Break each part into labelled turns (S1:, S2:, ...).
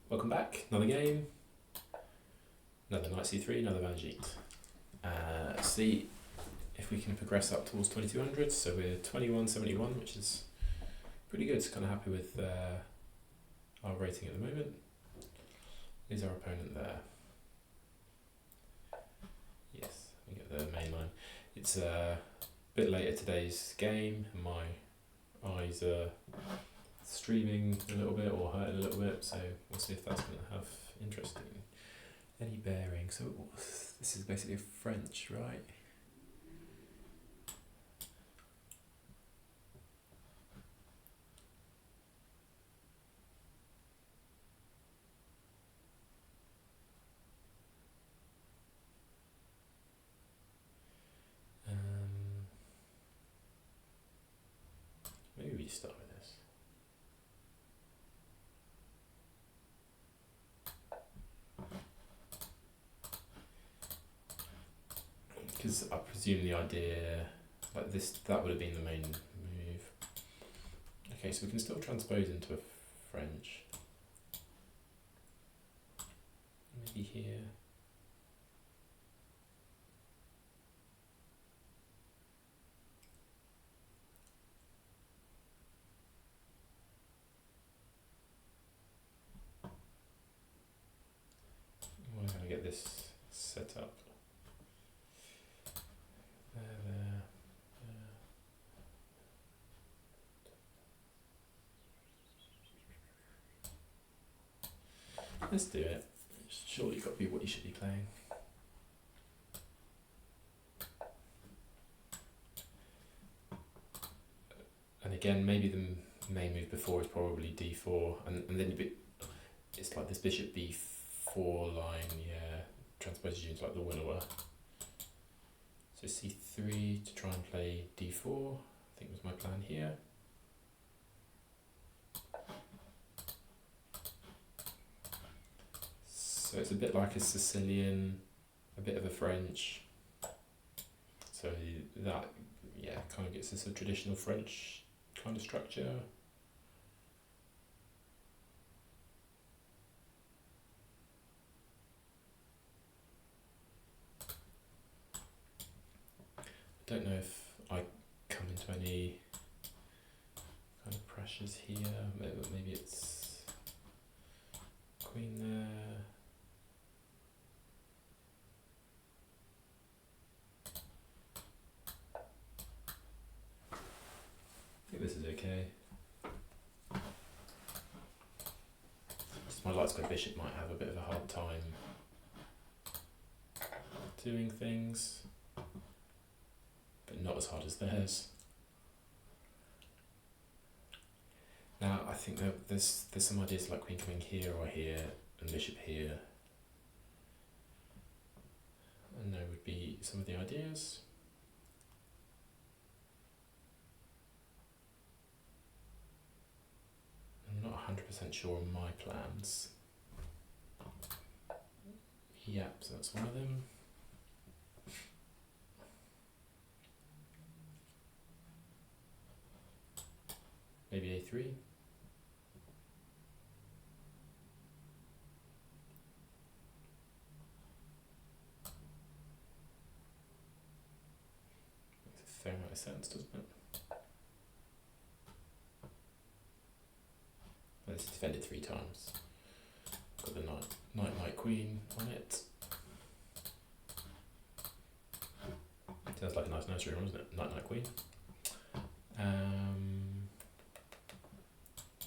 S1: Welcome back, another game, another knight c3, another Manjit. See if we can progress up towards 2200, so we're 2171, which is pretty good. Kind of happy with our rating at the moment. Is our opponent there? Yes, we get the main line. It's a bit later today's game, and my eyes are streaming a little bit or hurting a little bit, so we'll see if that's going to have interesting any bearing. So this is basically French, right? Maybe we start with this. Because I presume the idea, like this, that would have been the main move. Okay, so we can still transpose into a French. Maybe here. We're going to get this set up. There. Let's do it. Surely you've got to be what you should be playing. And again, maybe the main move before is probably d4, and then it's like this bishop b4 line, yeah, transposition is like the willower. So c3 to try and play d4, I think was my plan here. So it's a bit like a Sicilian, a bit of a French. So that, yeah, kind of gets us a traditional French kind of structure. I don't know if I come into any kind of pressures here. Maybe it's queen there. I think this is okay. Just my light square bishop might have a bit of a hard time doing things, but not as hard as theirs. Now I think that there's some ideas like queen coming here or here and bishop here, and there would be some of the ideas. I'm not 100% sure on my plans. Yep, so that's one of them. Maybe a3. Makes a fair amount of sense, doesn't it? Well, this is defended 3 times. Got the knight, queen on it. Sounds like a nice nursery rhyme, doesn't it? Knight, queen.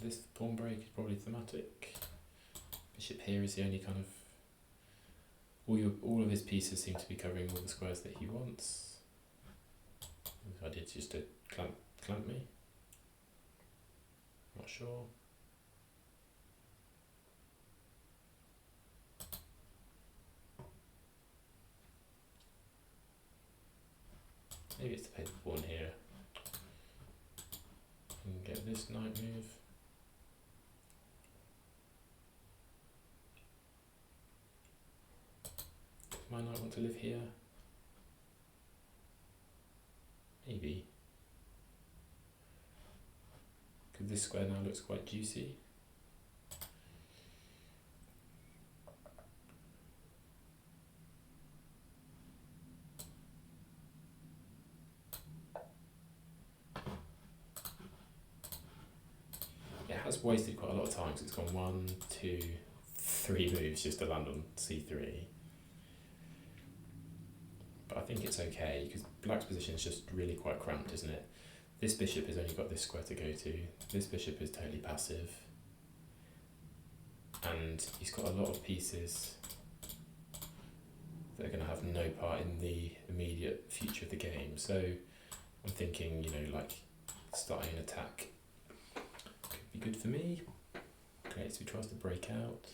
S1: This pawn break is probably thematic. Bishop here is the only kind of... All of his pieces seem to be covering all the squares that he wants. The idea is just to clamp me. Not sure. Maybe it's to play the pawn here. And get this knight move. Does my knight want to live here? Maybe. Because this square now looks quite juicy. it's wasted quite a lot of time because it's gone 1, 2, 3 moves just to land on c3. But I think it's okay because black's position is just really quite cramped, isn't it? This bishop has only got this square to go to. This bishop is totally passive. And he's got a lot of pieces that are going to have no part in the immediate future of the game. So I'm thinking, you know, like starting an attack could be good for me. Okay, so he tries to break out.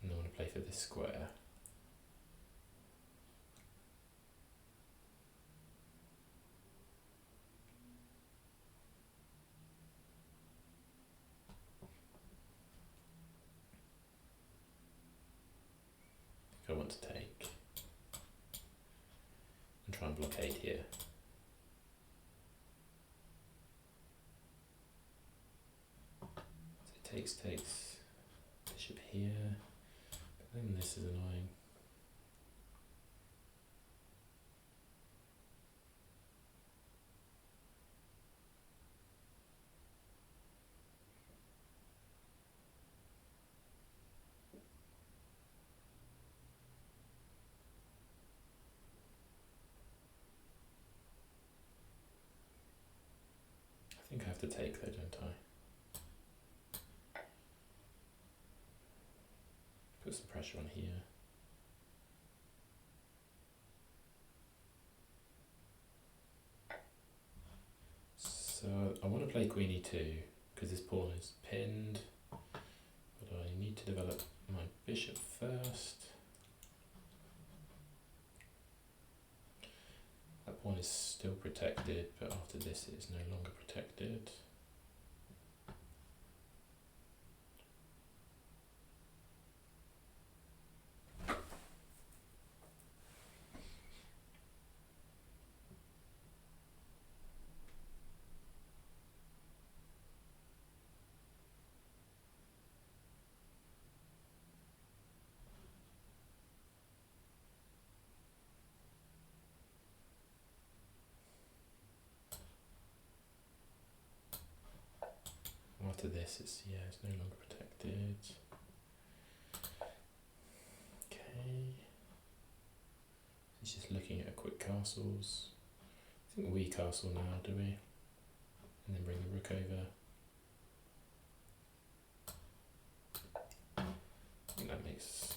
S1: And I want to play for this square. I want to take and try and blockade here. So takes, bishop here, but then this is annoying. I think I have to take though, don't I? Put some pressure on here. So I want to play queen e2 because this pawn is pinned, but I need to develop my bishop first. That pawn is still protected, but after this it is no longer protected. After this, it's no longer protected. Okay. He's just looking at quick castles. I think we castle now, do we? And then bring the rook over. I think that makes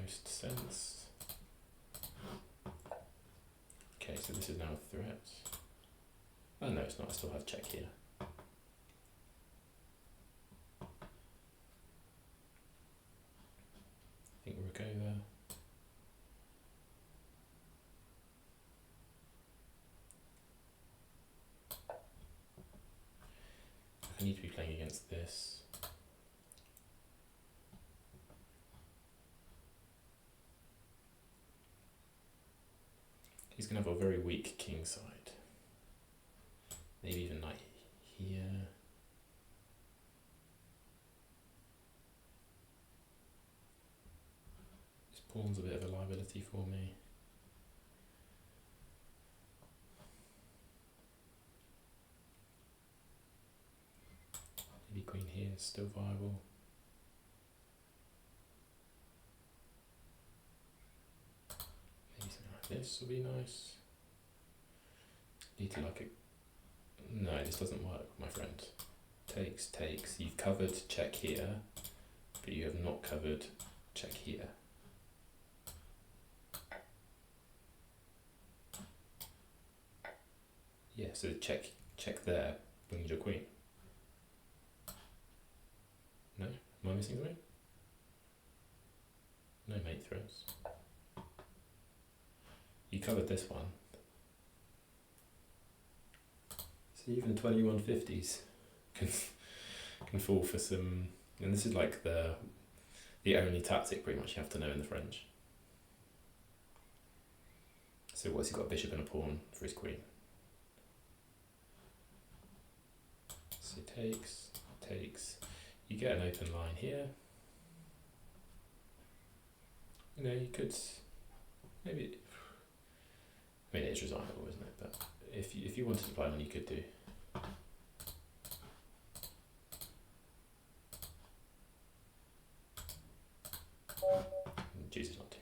S1: most sense. Okay, so this is now a threat. Oh no, it's not. I still have check here. Rook over. I need to be playing against this. He's going to have a very weak king side. Maybe even knight here. Pawn's a bit of a liability for me. Maybe queen here is still viable. Maybe something like this will be nice. Need to like it. No, this doesn't work, my friend. Takes. You've covered check here, but you have not covered check here. Yeah, so check there, wins your queen. No? Am I missing something? No mate throws. You covered this one. So even 2150s can fall for some, and this is like the only tactic pretty much you have to know in the French. So what's he got, a bishop and a pawn for his queen? So takes. You get an open line here. You know, you could maybe mean, it is resignable, isn't it? But if you wanted to play one, you could do. Jesus, not too.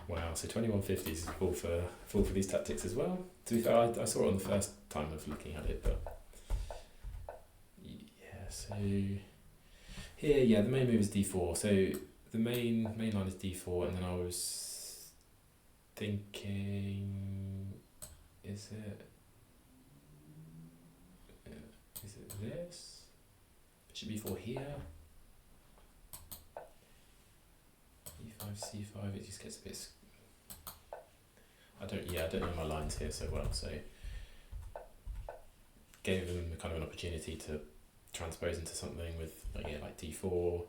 S1: Wow, so 2150s is full for these tactics as well. To be fair, I saw it on the first time of looking at it, but yeah. So here, yeah, the main move is d4. So the main line is d4, and then I was thinking, is it this? Bishop b4 here. e5, c5. It just gets a bit. I don't know my lines here so well, so gave them kind of an opportunity to transpose into something with like d4.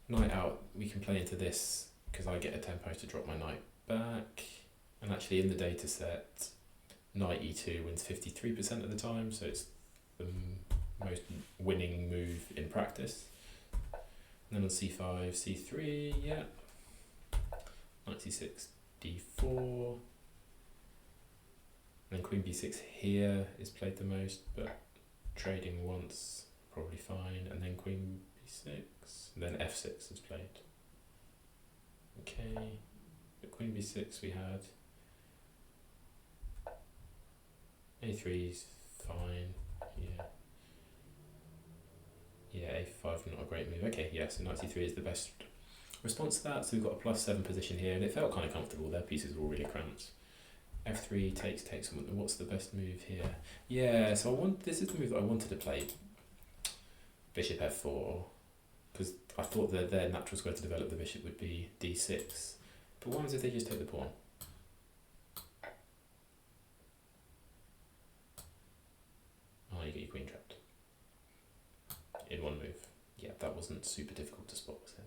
S1: Knight out, we can play into this because I get a tempo to drop my knight back, and actually in the data set, knight e2 wins 53% of the time, so it's the most winning move in practice. And then on c5, c3, yeah, knight c6, d4, and then queen b6 here is played the most, but trading once, probably fine, and then queen b6, and then f6 is played. Okay, but queen b6 we had, a3 is fine, yeah, a5 not a great move. Okay, yeah, so knight c3 is the best response to that, so we've got a +7 position here, and it felt kind of comfortable. Their pieces were all really cramped. f3 takes, what's the best move here? Yeah, so this is the move that I wanted to play, bishop f4, because I thought that their natural square to develop the bishop would be d6, but what happens if they just take the pawn? Oh, you get your queen trapped in one move. Yeah, that wasn't super difficult to spot, was it?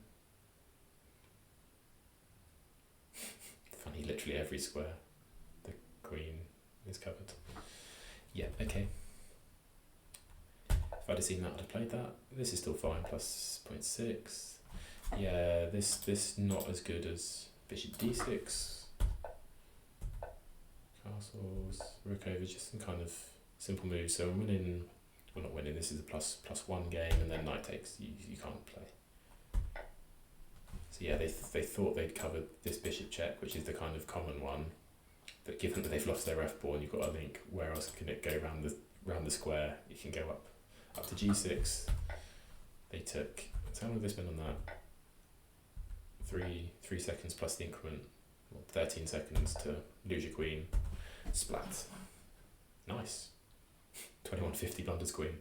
S1: Funny, literally every square the queen is covered. Yeah, okay. If I'd have seen that, I'd have played that. This is still fine, plus 0.6. Yeah, this not as good as bishop d6. Castles, rook over, just some kind of simple moves. So I'm winning, well not winning, this is a +1 game, and then knight takes, you can't play. So yeah, they thought they'd covered this bishop check, which is the kind of common one, but given that they've lost their f-pawn, you've got to think, where else can it go round the square? It can go up to g6. They took, so how long have they spent on that? 3 seconds plus the increment, 13 seconds to lose your queen. Splat. Nice. 2150 Blunder's queen.